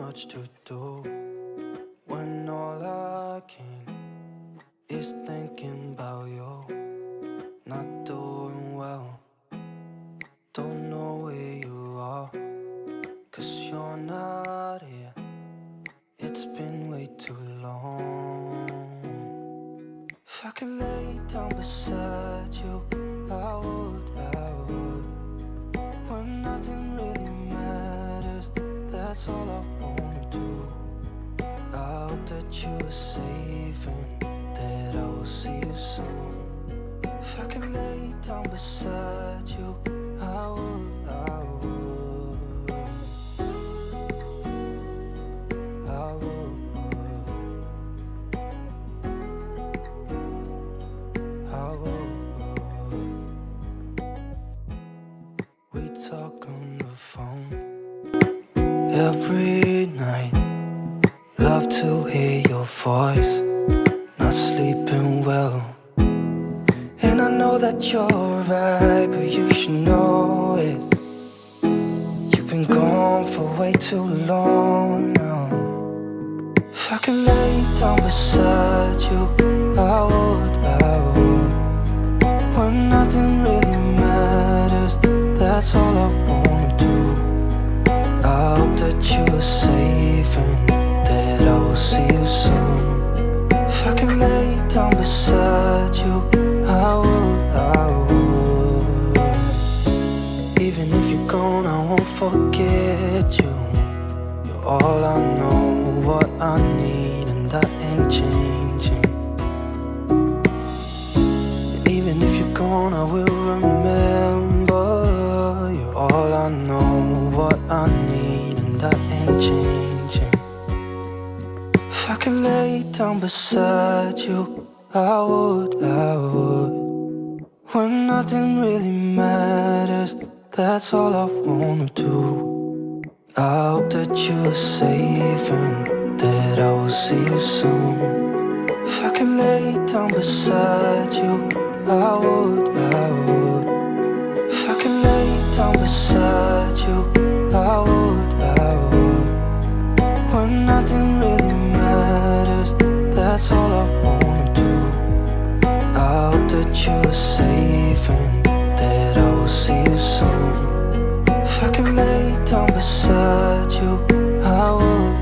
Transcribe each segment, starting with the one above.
much to do when all I can is thinking about you. Not doing well, don't know where you are, 'cause you're not here. It's been way too long. If I could lay down beside you, I would. When nothing really matters, that's all I wanna do. I hope that you are safe and that I will see you soon. If I could lay down beside you, I would. We talk on the phone every night. Love to hear your voice. Not sleeping well, and I know that you're right, but you should know it. You've been gone for way too long now. If I could lay down beside you, I would. When nothing really matters, that's all I wanna do. I hope that you are safe and that I will see you soon. If I could lay down beside you, I would. Even if you're gone, I won't forget you. You're all I know, what I need, and that ain't changing. And even if you're gone, I will remember. You're all I know, what I need, and that ain't changing. If I could lay down beside you, I would. When nothing really matters, that's all I wanna do. I hope that you are safe and that I will see you soon. If I could lay down beside you, I would. If I could lay down beside you, I would. When nothing really matters, that's all I wanna do. I hope that you are safe and that I will see you soon. If I could lay down beside you, I would.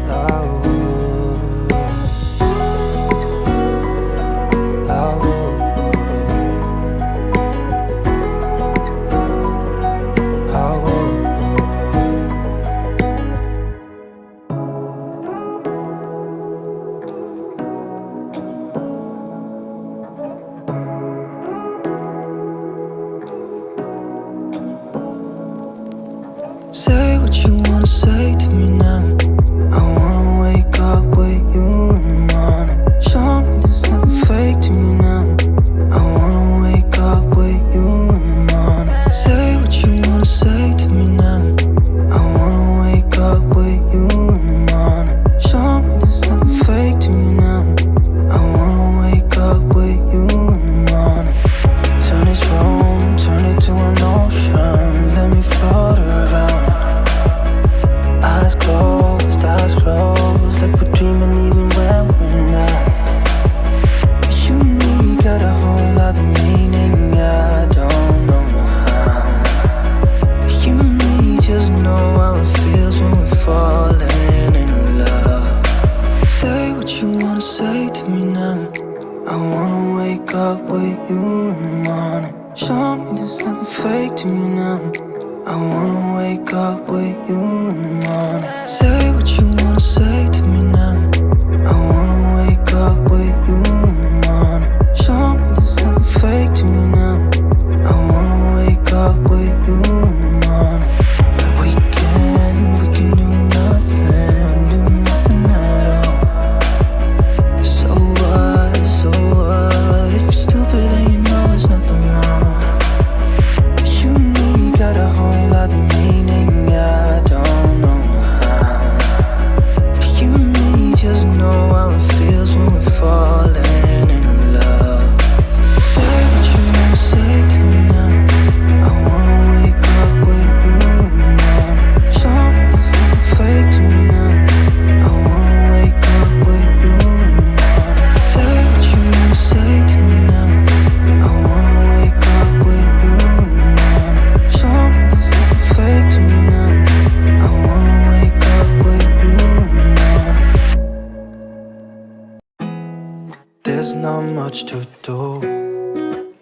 there's not much to do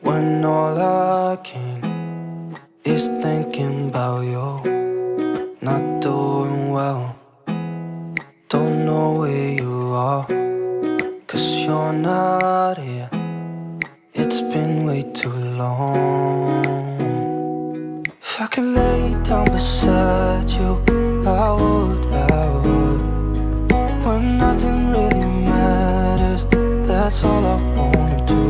when all I can is thinking about you. Not doing well, don't know where you are, 'cause you're not here. It's been way too long. If I could lay down beside you, I would, when nothing really matters, that's all I wanna do.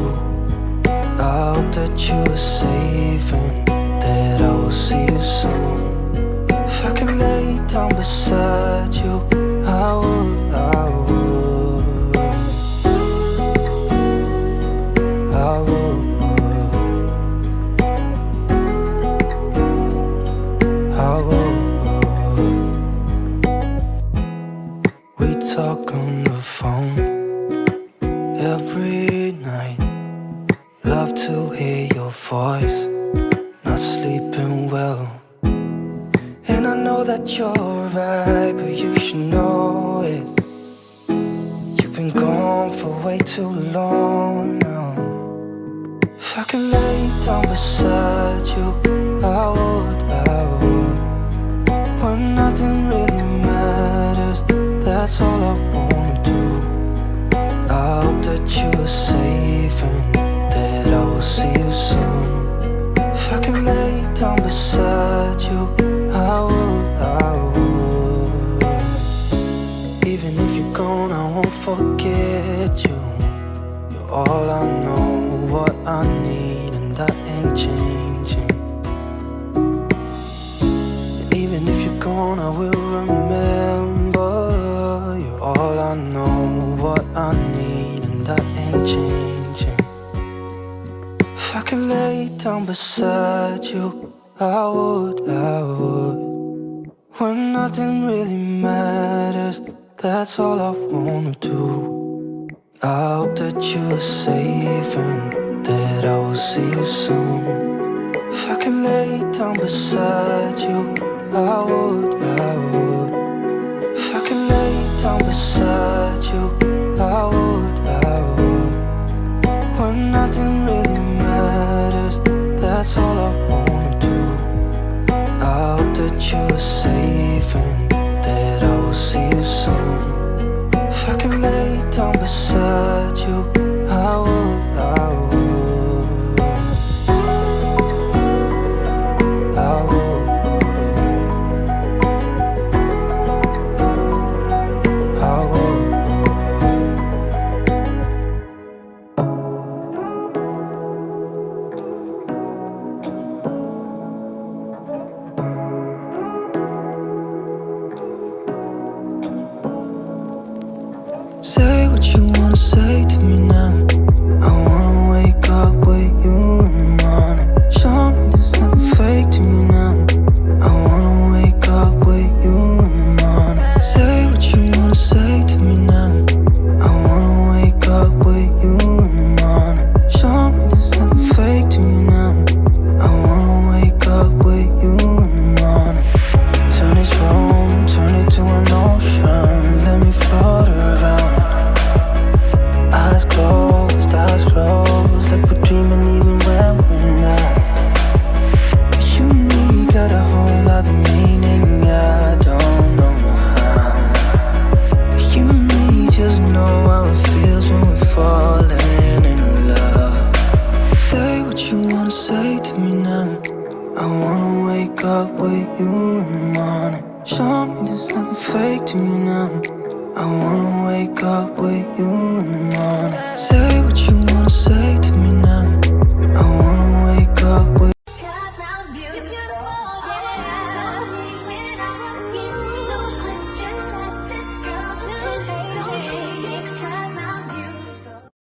I hope that you are safe and that I will see you soon. If I could lay down beside you, I would, I would, I would, I would. We talk on the phone every night. Love to hear your voice, not sleeping well. And I know that you're right, but you should know it. You've been gone for way too long now. If I could lay down beside you, I would, when nothing really matters, that's all I wanna do. I hope that you are safe and that I will see you soon. If I could lay down beside you, I would, I would. Even if you're gone, I won't forget you. You're all I know, what I need, and that ain't changing. And even if you're gone, I will remember. You're all I know, what I need, and that ain't changing. If I could lay down beside you, I would, I would. When nothing really matters, that's all I wanna do. I hope that you are safe and that I will see you soon. If I could lay down beside you, I would, I would. If I could lay down beside you, I would, I would. When nothing really matters, that's all I wanna do. I hope that you are safe and that I will see you soon. If I could lay down beside you, I would, I would, I would, I would. Say what you wanna say to me now. I wanna wake up with you in the morning. Show me there's nothing fake to me now. I wanna wake up with you in the morning. Say what you wanna say to me now. I wanna wake up with you in the morning. Show me there's nothing fake to me now. I wanna wake up with you in the morning. Turn this room, turn it to an ocean. Let me float around. Eyes closed, like we're dreaming even when we're not. But you and me got a whole other meaning, I don't know how. But you and me just know how it feels when we're falling in love. Say what you wanna say to me now. I wanna wake up with you in the morning. Show me there's nothing fake to me now. I wanna wake up with